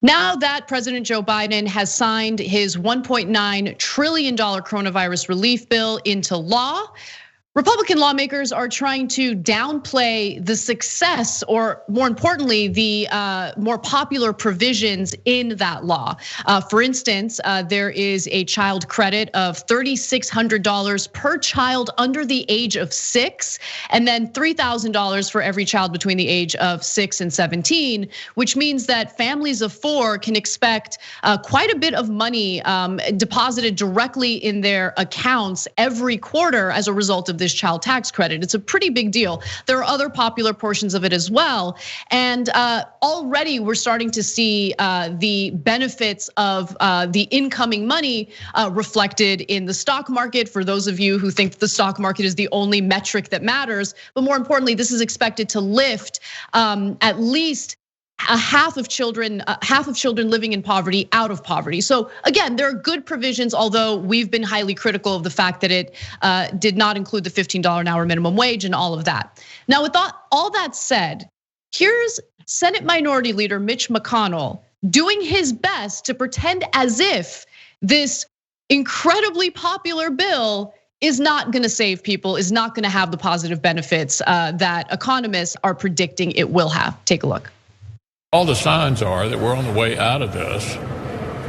Now that President Joe Biden has signed his $1.9 trillion coronavirus relief bill into law, Republican lawmakers are trying to downplay the success, or more importantly, the more popular provisions in that law. For instance, there is a child credit of $3,600 per child under the age of 6, and then $3,000 for every child between the age of 6 and 17, which means that families of 4 can expect quite a bit of money deposited directly in their accounts every quarter as a result of this child tax credit. It's a pretty big deal. There are other popular portions of it as well. And already we're starting to see the benefits of the incoming money reflected in the stock market, for those of you who think that the stock market is the only metric that matters. But more importantly, this is expected to lift at least half of children living in poverty out of poverty. So again, there are good provisions, although we've been highly critical of the fact that it did not include the $15 an hour minimum wage and all of that. Now, with all that said, here's Senate Minority Leader Mitch McConnell doing his best to pretend as if this incredibly popular bill is not gonna save people, is not gonna have the positive benefits that economists are predicting it will have. Take a look. All the signs are that we're on the way out of this,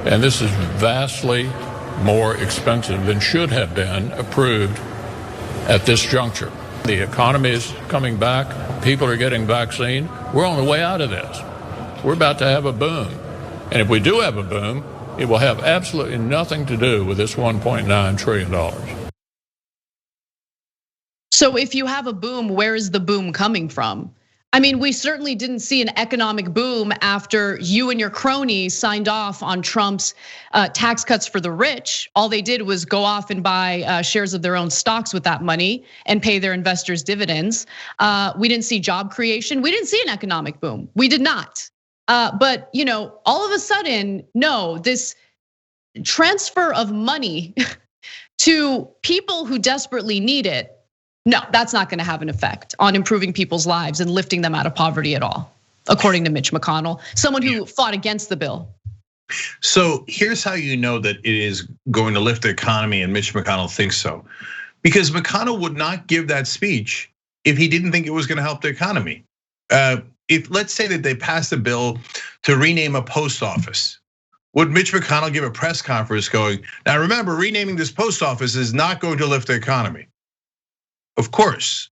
and this is vastly more expensive than should have been approved at this juncture. The economy is coming back, people are getting vaccine. We're on the way out of this. We're about to have a boom. And if we do have a boom, it will have absolutely nothing to do with this $1.9 trillion. So if you have a boom, where is the boom coming from? I mean, we certainly didn't see an economic boom after you and your cronies signed off on Trump's tax cuts for the rich. All they did was go off and buy shares of their own stocks with that money and pay their investors dividends. We didn't see job creation. We didn't see an economic boom. We did not. But all of a sudden, no, this transfer of money to people who desperately need it, no, that's not gonna have an effect on improving people's lives and lifting them out of poverty at all, according to Mitch McConnell, someone who fought against the bill. So here's how you know that it is going to lift the economy, and Mitch McConnell thinks so. Because McConnell would not give that speech if he didn't think it was gonna help the economy. If let's say that they passed a bill to rename a post office, would Mitch McConnell give a press conference going, now remember, renaming this post office is not going to lift the economy? Of course.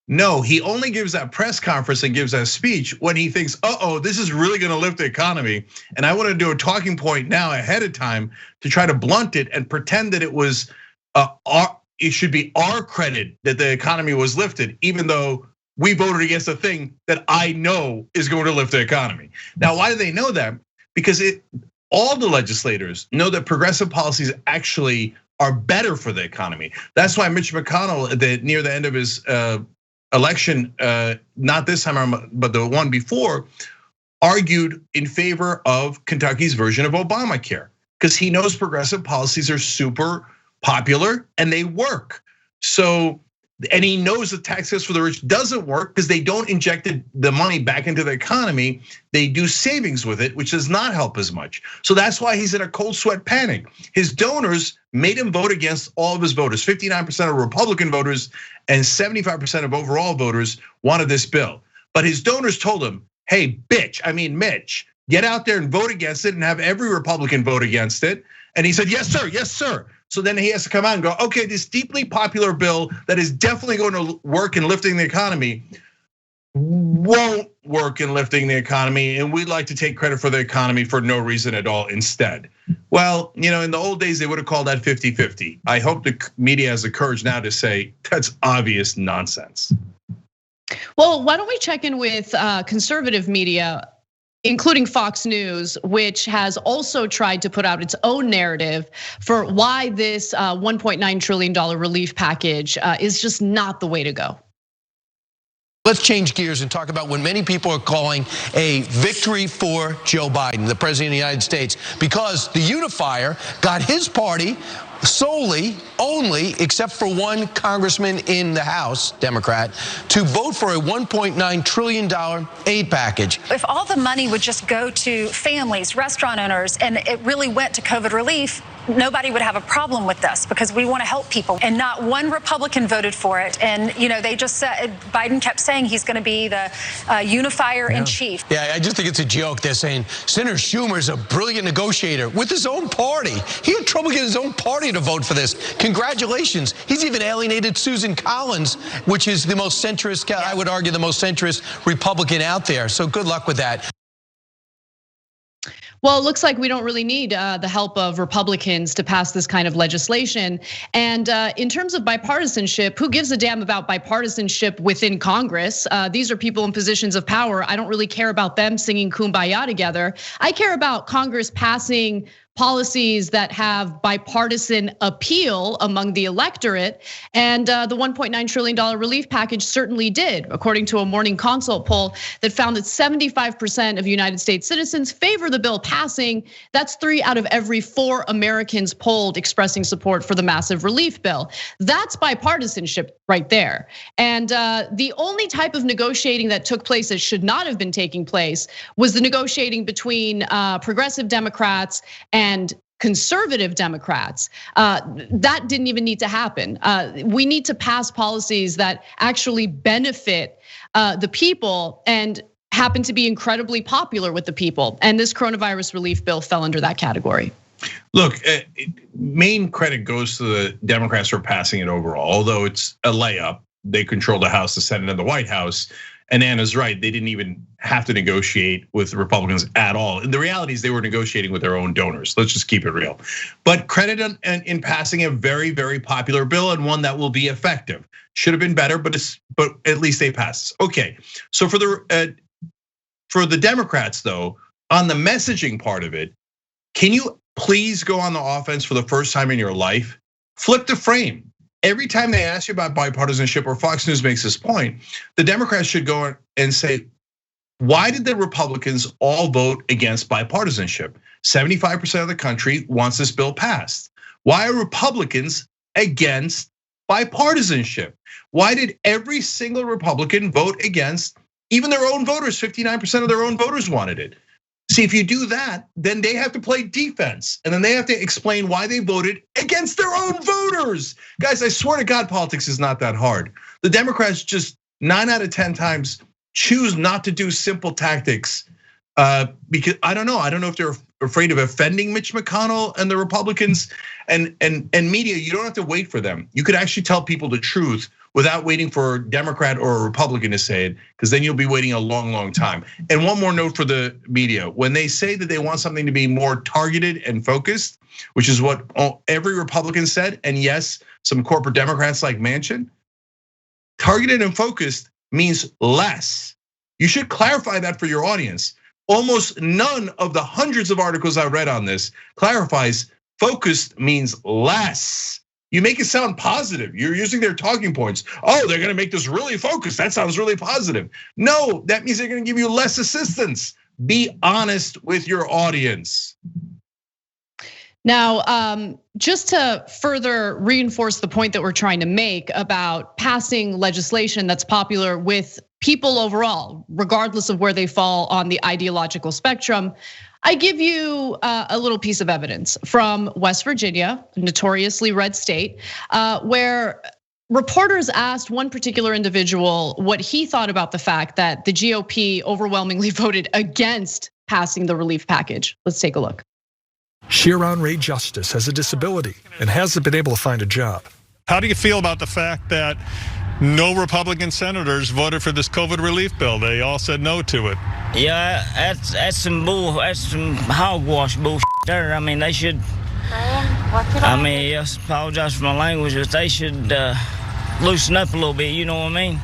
No, he only gives that press conference and gives that speech when he thinks, this is really gonna lift the economy. And I wanna do a talking point now ahead of time to try to blunt it and pretend that it should be our credit that the economy was lifted, even though we voted against a thing that I know is going to lift the economy. Now, why do they know that? Because all the legislators know that progressive policies actually are better for the economy. That's why Mitch McConnell, near the end of his election, not this time, but the one before, argued in favor of Kentucky's version of Obamacare, because he knows progressive policies are super popular and they work. So, and he knows the tax cuts for the rich doesn't work because they don't inject the money back into the economy. They do savings with it, which does not help as much. So that's why he's in a cold sweat panic. His donors made him vote against all of his voters. 59% of Republican voters and 75% of overall voters wanted this bill. But his donors told him, hey, Mitch, get out there and vote against it and have every Republican vote against it. And he said, yes, sir, yes, sir. So then he has to come out and go, okay, this deeply popular bill that is definitely going to work in lifting the economy won't work in lifting the economy, and we'd like to take credit for the economy for no reason at all instead. Well, in the old days, they would have called that 50-50. I hope the media has the courage now to say that's obvious nonsense. Well, why don't we check in with conservative media, including Fox News, which has also tried to put out its own narrative for why this $1.9 trillion relief package is just not the way to go. Let's change gears and talk about what many people are calling a victory for Joe Biden, the president of the United States, because the unifier got his party only, except for one congressman in the House, Democrat, to vote for a $1.9 trillion aid package. If all the money would just go to families, restaurant owners, and it really went to COVID relief, nobody would have a problem with this because we want to help people. And not one Republican voted for it. And, they just said, Biden kept saying he's going to be the unifier in chief. Yeah, I just think it's a joke. They're saying Senator Schumer's a brilliant negotiator with his own party. He had trouble getting his own party to vote for this. Congratulations. He's even alienated Susan Collins, which is the most centrist, I would argue, the most centrist Republican out there. So good luck with that. Well, it looks like we don't really need the help of Republicans to pass this kind of legislation. And in terms of bipartisanship, who gives a damn about bipartisanship within Congress? These are people in positions of power. I don't really care about them singing Kumbaya together. I care about Congress passing policies that have bipartisan appeal among the electorate. And the $1.9 trillion relief package certainly did, according to a Morning Consult poll that found that 75% of United States citizens favor the bill passing. That's 3 out of every 4 Americans polled expressing support for the massive relief bill. That's bipartisanship right there. And the only type of negotiating that took place that should not have been taking place was the negotiating between progressive Democrats and conservative Democrats. That didn't even need to happen. We need to pass policies that actually benefit the people and happen to be incredibly popular with the people. And this coronavirus relief bill fell under that category. Look, main credit goes to the Democrats for passing it overall, although it's a layup. They control the House, the Senate, and the White House. And Anna's right, they didn't even have to negotiate with the Republicans at all. And the reality is they were negotiating with their own donors. Let's just keep it real. But credit in passing a very, very popular bill and one that will be effective. Should have been better, but at least they passed. Okay, so for the Democrats though, on the messaging part of it, can you please go on the offense for the first time in your life? Flip the frame. Every time they ask you about bipartisanship, or Fox News makes this point, the Democrats should go and say, why did the Republicans all vote against bipartisanship? 75% of the country wants this bill passed. Why are Republicans against bipartisanship? Why did every single Republican vote against, even their own voters? 59% of their own voters wanted it. See, if you do that, then they have to play defense, and then they have to explain why they voted against their own voters. Guys, I swear to God, politics is not that hard. The Democrats just 9 out of 10 times choose not to do simple tactics because I don't know if they're afraid of offending Mitch McConnell and the Republicans and media. You don't have to wait for them. You could actually tell people the truth without waiting for a Democrat or a Republican to say it, because then you'll be waiting a long, long time. And one more note for the media. When they say that they want something to be more targeted and focused, which is what every Republican said, and yes, some corporate Democrats like Manchin, targeted and focused means less. You should clarify that for your audience. Almost none of the hundreds of articles I've read on this clarifies focused means less. You make it sound positive. You're using their talking points. Oh, they're gonna make this really focused. That sounds really positive. No, that means they're gonna give you less assistance. Be honest with your audience. Now, just to further reinforce the point that we're trying to make about passing legislation that's popular with people overall, regardless of where they fall on the ideological spectrum, I give you a little piece of evidence from West Virginia, a notoriously red state, where reporters asked one particular individual what he thought about the fact that the GOP overwhelmingly voted against passing the relief package. Let's take a look. Shiran Ray Justice has a disability and hasn't been able to find a job. How do you feel about the fact that no Republican senators voted for this COVID relief bill? They all said no to it. Yeah, that's some hogwash bullshit there. I mean, they should. Yes, apologize for my language, but they should loosen up a little bit. You know what I mean?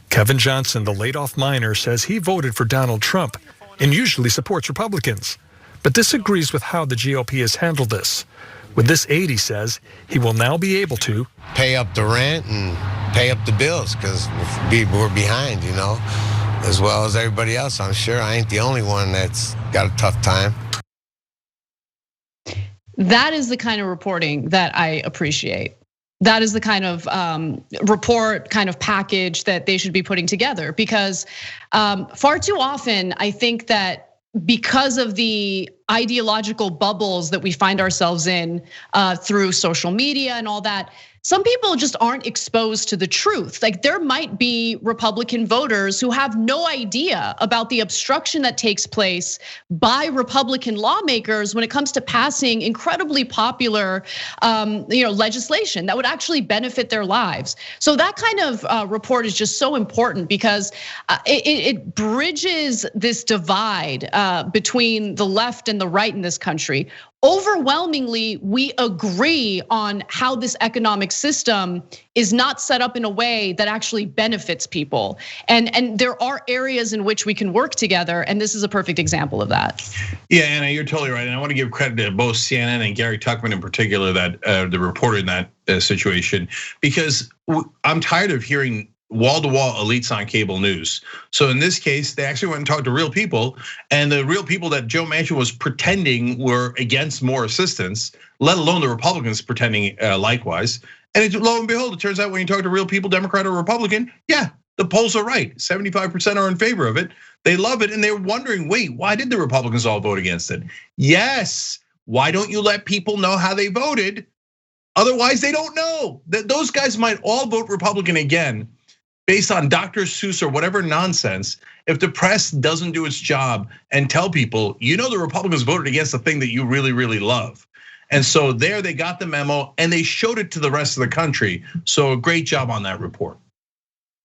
Kevin Johnson, the laid-off miner, says he voted for Donald Trump and usually supports Republicans, but disagrees with how the GOP has handled this. With this aid, he says, he will now be able to pay up the rent and pay up the bills because we're behind, as well as everybody else. I'm sure I ain't the only one that's got a tough time. That is the kind of reporting that I appreciate. That is the kind of report, kind of package that they should be putting together, because far too often, I think that because of the ideological bubbles that we find ourselves in through social media and all that, some people just aren't exposed to the truth. Like, there might be Republican voters who have no idea about the obstruction that takes place by Republican lawmakers when it comes to passing incredibly popular legislation that would actually benefit their lives. So that kind of report is just so important, because it bridges this divide between the left and the right in this country. Overwhelmingly, we agree on how this economic system is not set up in a way that actually benefits people. And there are areas in which we can work together, and this is a perfect example of that. Yeah, Anna, you're totally right. And I want to give credit to both CNN and Gary Tuchman in particular, that the reporter in that situation, because I'm tired of hearing wall-to-wall elites on cable news. So in this case, they actually went and talked to real people, and the real people that Joe Manchin was pretending were against more assistance, let alone the Republicans pretending likewise. And lo and behold, it turns out when you talk to real people, Democrat or Republican, yeah, the polls are right. 75% are in favor of it. They love it, and they're wondering, wait, why did the Republicans all vote against it? Yes, why don't you let people know how they voted? Otherwise, they don't know. That those guys might all vote Republican again, based on Dr. Seuss or whatever nonsense, if the press doesn't do its job and tell people, the Republicans voted against the thing that you really, really love. And so there they got the memo and they showed it to the rest of the country. So great job on that report.